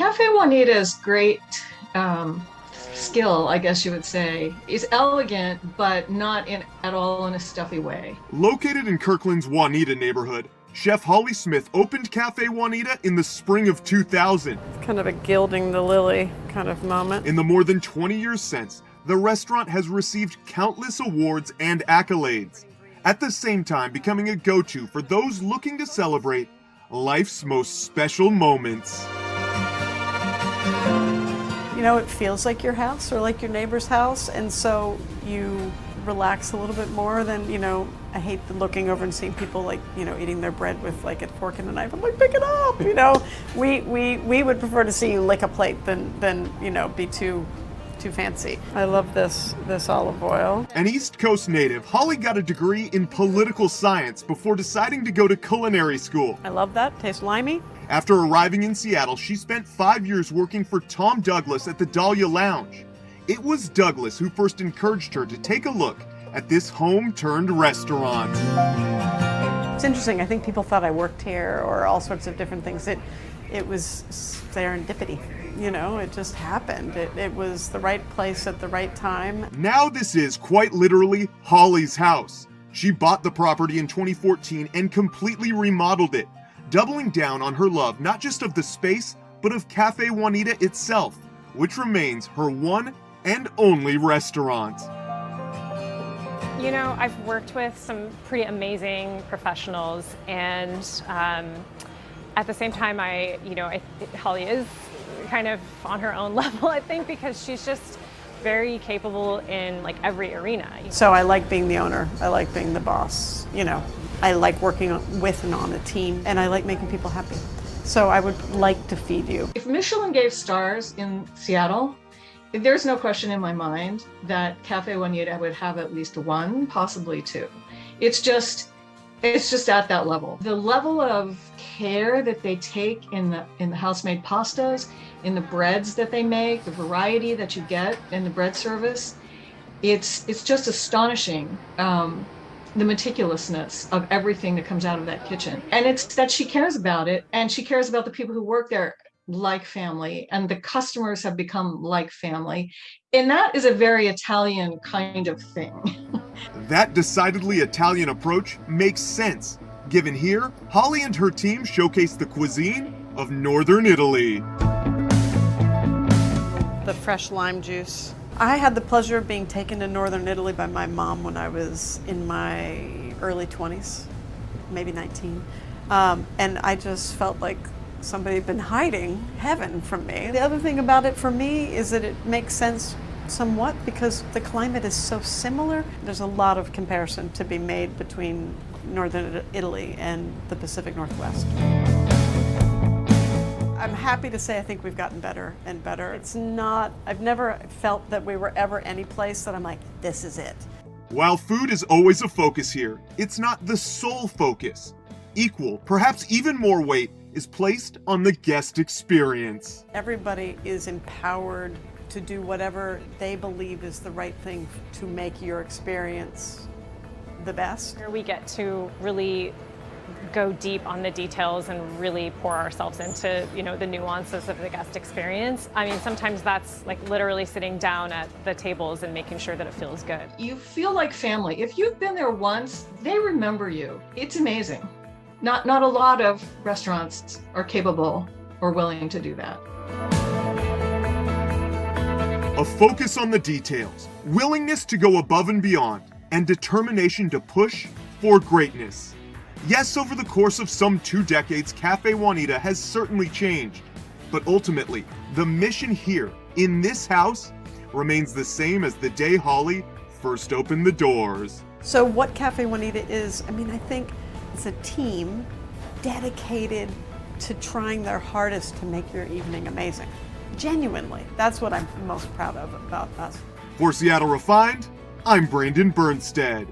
Cafe Juanita's great skill, I guess you would say, is elegant, but not at all in a stuffy way. Located in Kirkland's Juanita neighborhood, Chef Holly Smith opened Cafe Juanita in the spring of 2000. It's kind of a gilding the lily kind of moment. In the more than 20 years since, the restaurant has received countless awards and accolades, at the same time becoming a go-to for those looking to celebrate life's most special moments. You know, it feels like your house or like your neighbor's house, and so you relax a little bit more than, I hate looking over and seeing people eating their bread with a fork and a knife. I'm like, pick it up, We would prefer to see you lick a plate than be too fancy. I love this olive oil. An East Coast native, Holly got a degree in political science before deciding to go to culinary school. I love that. Tastes limey. After arriving in Seattle, she spent 5 years working for Tom Douglas at the Dahlia Lounge. It was Douglas who first encouraged her to take a look at this home-turned restaurant. It's interesting. I think people thought I worked here or all sorts of different things. It was serendipity. It just happened. It was the right place at the right time. Now this is quite literally Holly's house. She bought the property in 2014 and completely remodeled it, doubling down on her love not just of the space, but of Cafe Juanita itself, which remains her one and only restaurant. I've worked with some pretty amazing professionals, and at the same time, Holly is kind of on her own level, I think, because she's just very capable in every arena. So I like being the owner. I like being the boss. I like working with and on a team, and I like making people happy. So I would like to feed you. If Michelin gave stars in Seattle, there's no question in my mind that Cafe Juanita would have at least one, possibly two. It's just at that level. The level of care that they take in the house-made pastas, in the breads that they make, the variety that you get in the bread service, it's just astonishing. The meticulousness of everything that comes out of that kitchen. And it's that she cares about it, and she cares about the people who work there like family, and the customers have become like family. And that is a very Italian kind of thing. That decidedly Italian approach makes sense, given here, Holly and her team showcase the cuisine of Northern Italy. The fresh lime juice. I had the pleasure of being taken to Northern Italy by my mom when I was in my early 20s, maybe 19. And I just felt like somebody had been hiding heaven from me. The other thing about it for me is that it makes sense somewhat because the climate is so similar. There's a lot of comparison to be made between Northern Italy and the Pacific Northwest. I'm happy to say I think we've gotten better and better. I've never felt that we were ever any place that I'm like, this is it. While food is always a focus here, it's not the sole focus. Equal, perhaps even more weight, is placed on the guest experience. Everybody is empowered to do whatever they believe is the right thing to make your experience the best. We get to really go deep on the details and really pour ourselves into, the nuances of the guest experience. I mean, sometimes that's literally sitting down at the tables and making sure that it feels good. You feel like family. If you've been there once, they remember you. It's amazing. Not a lot of restaurants are capable or willing to do that. A focus on the details, willingness to go above and beyond, and determination to push for greatness. Yes, over the course of some 2 decades, Cafe Juanita has certainly changed, but ultimately, the mission here, in this house, remains the same as the day Holly first opened the doors. So what Cafe Juanita is, I think it's a team dedicated to trying their hardest to make your evening amazing. Genuinely, that's what I'm most proud of about us. For Seattle Refined, I'm Brandon Bernstead.